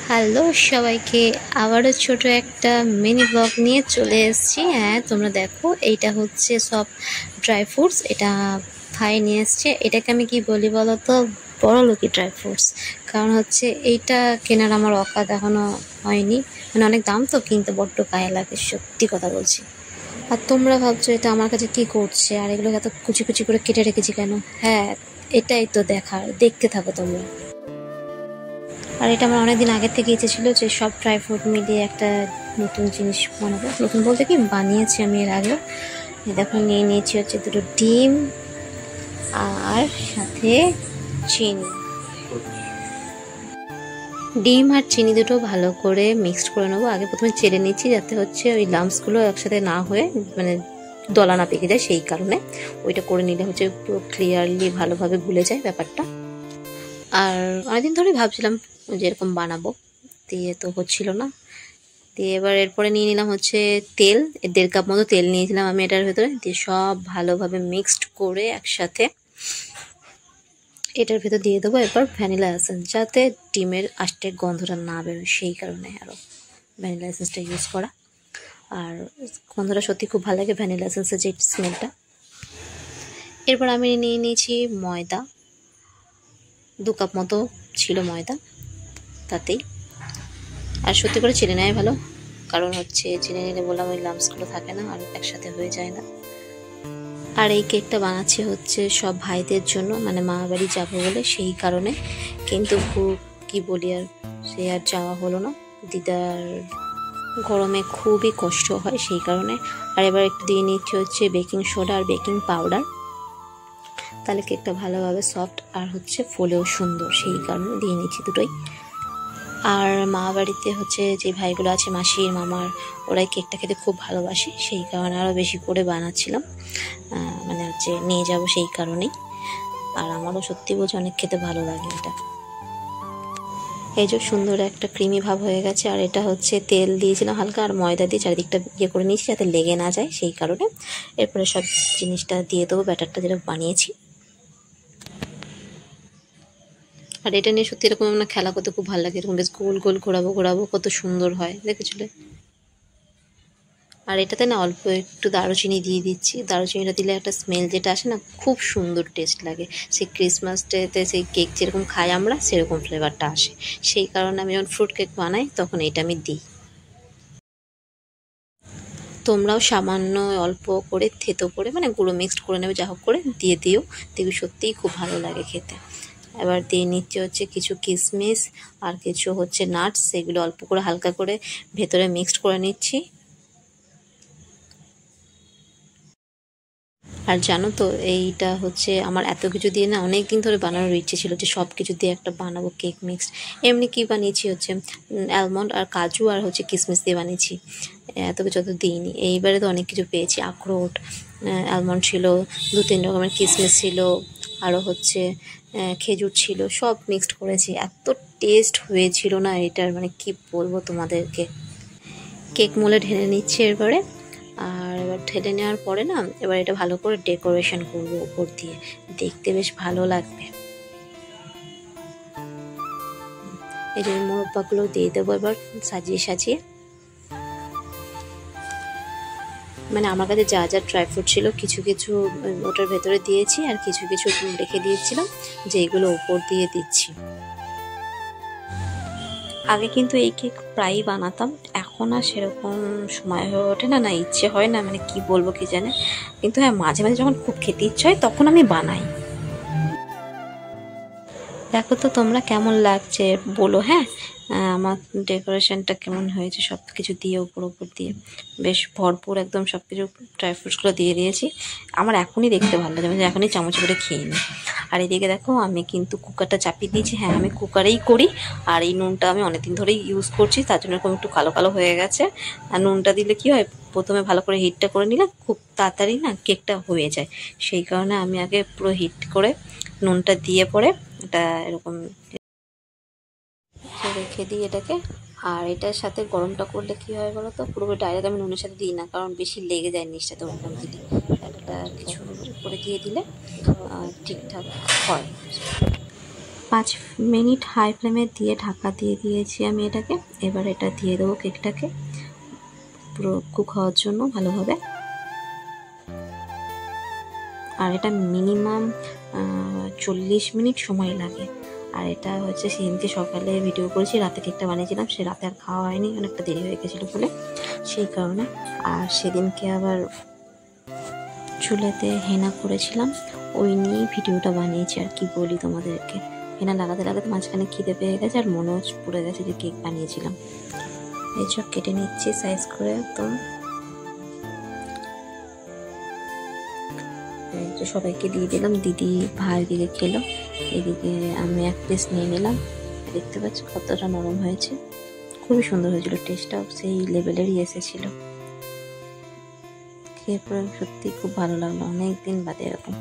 Hello সবাইকে, আবারও ছোট একটা মিনি ব্লগ নিয়ে চলে এসেছি। হ্যাঁ, তোমরা দেখো, এইটা হচ্ছে সব ড্রাই ফ্রুটস। এটা ভাই নিয়ে এসছে। এটাকে আমি কি বলি বলো তো? বড়লোকি ড্রাই ফ্রুটস। কারণ হচ্ছে এইটা কেনার আমার অকাত এখনো হয়নি, মানে অনেক দাম তো, কিনতে বড্ড গায়ে লাগে, সত্যি কথা বলছি। আর তোমরা ভাবছো এটা আমার কাছে কি করছে, আর এগুলো এত কুচি কুচি করে কেটে রেখেছি কেন? হ্যাঁ, এটাই তো দেখার, দেখতে থাকো তোমরা। আর এটা আমার অনেকদিন আগের থেকে ইচ্ছে ছিল যে সব ড্রাই ফ্রুট মিলিয়ে একটা নতুন জিনিস বানাবো। নতুন বলতে কি, বানিয়েছি আমি এর আগেও। দেখো, নিয়ে নিয়েছি হচ্ছে দুটো ডিম আর সাথে চিনি। ডিম আর চিনি দুটো ভালো করে মিক্সড করে নেবো। আগে প্রথমে চেড়ে নিচ্ছি, যাতে হচ্ছে ওই লাম্পসগুলো একসাথে না হয়ে, মানে দলা না পেকে যায়, সেই কারণে ওইটা করে নিলে হচ্ছে পুরো ক্লিয়ারলি ভালোভাবে গুলে যায় ব্যাপারটা। আর অনেকদিন ধরে ভাবছিলাম যে এরকম বানাবো, দিয়ে তো হচ্ছিল না। দিয়ে এবার এরপরে নিয়ে নিলাম হচ্ছে তেল। 1.5 কাপ মতো তেল নিয়েছিলাম আমি এটার ভেতরে, দিয়ে সব ভালোভাবে মিক্সড করে একসাথে এটার ভেতর দিয়ে দেবো এরপর ভ্যানিলা এসেন্স, যাতে ডিমের আষ্টের গন্ধটা না বেরোয়, সেই কারণে আরও ভ্যানিলা এসেন্সটা ইউজ করা। আর গন্ধটা সত্যি খুব ভালো লাগে, ভ্যানিলা এসেন্সের যে স্মেলটা। এরপর আমি নিয়ে নিয়েছি ময়দা, 2 কাপ মতো ছিল ময়দা তাতেই। আর সত্যি করে চেনে নেয় ভালো, কারণ হচ্ছে চেনে নিলে বললাম ওই লাম্পসগুলো থাকে না আর একসাথে হয়ে যায় না। আর এই কেকটা বানাচ্ছি হচ্ছে সব ভাইদের জন্য, মানে মা বাড়ি যাবো বলে, সেই কারণে। কিন্তু কি বলি, আর সে আর যাওয়া হলো না। দিদার গরমে খুবই কষ্ট হয়, সেই কারণে। আর এবার একটু দিয়ে নিচ্ছি হচ্ছে বেকিং সোডা আর বেকিং পাউডার, তাহলে কেকটা ভালোভাবে সফট আর হচ্ছে ফোলেও সুন্দর, সেই কারণে দিয়ে নিচ্ছি দুটোই। আর মা বাড়িতে হচ্ছে যে ভাইগুলো আছে, মাসির মামার, ওরাই কেকটা খেতে খুব ভালোবাসে, সেই কারণে আরও বেশি করে বানাচ্ছিলাম, মানে হচ্ছে নিয়ে যাব সেই কারণেই। আর আমারও সত্যি বলছে অনেক খেতে ভালো লাগে এটা। এই যে সুন্দর একটা ক্রিমি ভাব হয়ে গেছে। আর এটা হচ্ছে তেল দিয়েছিলাম হালকা, আর ময়দা দিয়ে চারিদিকটা ইয়ে করে নিয়েছি যাতে লেগে না যায়, সেই কারণে। এরপরে সব জিনিসটা দিয়ে দেবো, ব্যাটারটা যেটা বানিয়েছি। আর এটা নিয়ে সত্যি এরকম না খেলা করতে খুব ভালো লাগে, এরকম বেশ গোল গোল ঘোরাবো ঘোরাবো, কত সুন্দর হয়, দেখেছিলে? আর এটাতে না অল্প একটু দারুচিনি দিয়ে দিচ্ছি। দারুচিনিটা দিলে একটা স্মেল যেটা আসে না, খুব সুন্দর টেস্ট লাগে। সেই ক্রিসমাস ডেতে সেই কেক যেরকম খাই আমরা, সেরকম ফ্লেভারটা আসে, সেই কারণে আমি যখন ফ্রুট কেক বানাই তখন এটা আমি দিই। তোমরাও সামান্য অল্প করে থেতো করে, মানে গুঁড়ো মিক্সড করে নেবে, যা হোক করে দিয়ে দিও, দেখবি সত্যিই খুব ভালো লাগে খেতে। এবার দিয়ে নিচ্ছে হচ্ছে কিছু কিশমিশ আর কিছু হচ্ছে নাটস, সেগুলো অল্প করে হালকা করে ভেতরে মিক্সড করে নিচ্ছি। আর জানো তো, এইটা হচ্ছে আমার এত কিছু দিয়ে না অনেক দিন ধরে বানানোর ইচ্ছে ছিল, যে সব কিছু দিয়ে একটা বানাবো কেক মিক্সড। এমনি কি বানিয়েছি হচ্ছে অ্যালমন্ড আর কাজু আর হচ্ছে কিশমিশ দিয়ে বানিয়েছি, এত কিছু অত দিইনি। এইবারে তো অনেক কিছু পেয়েছি, আখরোট, অ্যালমন্ড ছিল, 2-3 রকমের কিশমিশ ছিল, আরও হচ্ছে খেজুর ছিল, সব মিক্সড করেছি। এত টেস্ট হয়েছিল না এটার, মানে কি বলবো তোমাদেরকে। কেক মোলে ঢেলে নিচ্ছি এরপরে। আর এবার ঢেলে নেওয়ার পরে না, এবার এটা ভালো করে ডেকোরেশন করবো উপর দিয়ে, দেখতে বেশ ভালো লাগবে। এই যে মোরব্বাগুলো দিয়ে দেবো এবার সাজিয়ে সাজিয়ে। মানে আমার কাছে যা যা ড্রাই ফ্রুট ছিল কিছু কিছু ওটার ভেতরে দিয়েছি, আর কিছু কিছু রেখে দিয়েছিলাম যে এইগুলো উপর দিয়ে দিচ্ছি। আগে কিন্তু এই কেক প্রায়ই বানাতাম, এখন আর সেরকম সময় হয়ে ওঠে না, না ইচ্ছে হয় না, মানে কি বলবো কি জানে। কিন্তু হ্যাঁ, মাঝে মাঝে যখন খুব খেতে ইচ্ছে হয় তখন আমি বানাই। দেখো তো তোমরা কেমন লাগছে বলো। হ্যাঁ, আমার ডেকোরেশনটা কেমন হয়েছে, সব কিছু দিয়ে উপর উপর দিয়ে বেশ ভরপুর একদম সব কিছু ড্রাই ফ্রুটসগুলো দিয়ে দিয়েছি। আমার এখনই দেখতে ভালো লাগে, মানে এখনই চামচ করে খেয়ে নিই। আর এদিকে দেখো, আমি কিন্তু কুকারটা চাপিয়ে দিয়েছি। হ্যাঁ, আমি কুকারেই করি। আর এই নুনটা আমি অনেকদিন ধরেই ইউজ করছি, তার জন্য এরকম একটু কালো কালো হয়ে গেছে। আর নুনটা দিলে কি হয়, প্রথমে ভালো করে হিটটা করে নিলে খুব তাড়াতাড়ি না কেকটা হয়ে যায়, সেই কারণে আমি আগে পুরো হিট করে নুনটা দিয়ে পরে এটা এরকম রেখে দিই এটাকে। আর এটার সাথে গরমটা করলে কি হয় বলো তো, পুরোপুরি ডাইরেক্ট আমি নুনের সাথে দিই না, কারণ বেশি লেগে যায় নিচটাতে, ওরকম দিলে একটা কিছু করে দিয়ে দিলে ঠিকঠাক হয়। 5 মিনিট হাই ফ্লেমে দিয়ে ঢাকা দিয়ে দিয়েছি আমি এটাকে। এবার এটা দিয়ে দেবো কেকটাকে পুরো কুক হওয়ার জন্য ভালোভাবে। আর এটা মিনিমাম 40 মিনিট সময় লাগে। আর এটা হচ্ছে সেদিনকে সকালে ভিডিও করেছি, রাতে কেকটা বানিয়েছিলাম, সে রাতে আর খাওয়া হয়নি, অনেকটা দেরি হয়ে গেছিলো বলে, সেই কারণে। আর সেদিনকে আবার চুলেতে হেনা করেছিলাম, ওই নিয়েই ভিডিওটা বানিয়েছি। আর কি বলি তোমাদেরকে, হেনা লাগাতে লাগাতে মাঝখানে খিদে পেয়ে গেছে আর মনেও পড়ে গেছে যে কেক বানিয়েছিলাম। এই সব কেটে নিচ্ছি সাইজ করে একদম। সবাইকে দিয়ে দিলাম, দিদি ভাই দিকে খেলো, এদিকে আমি এক পিস নিয়ে নিলাম। দেখতে পাচ্ছি কতটা নরম হয়েছে, খুবই সুন্দর হয়েছিল, টেস্টটাও সেই লেভেলেরই এসেছিলো। খেয়ে পরে সত্যি খুব ভালো লাগলো, অনেকদিন বাদে এরকম।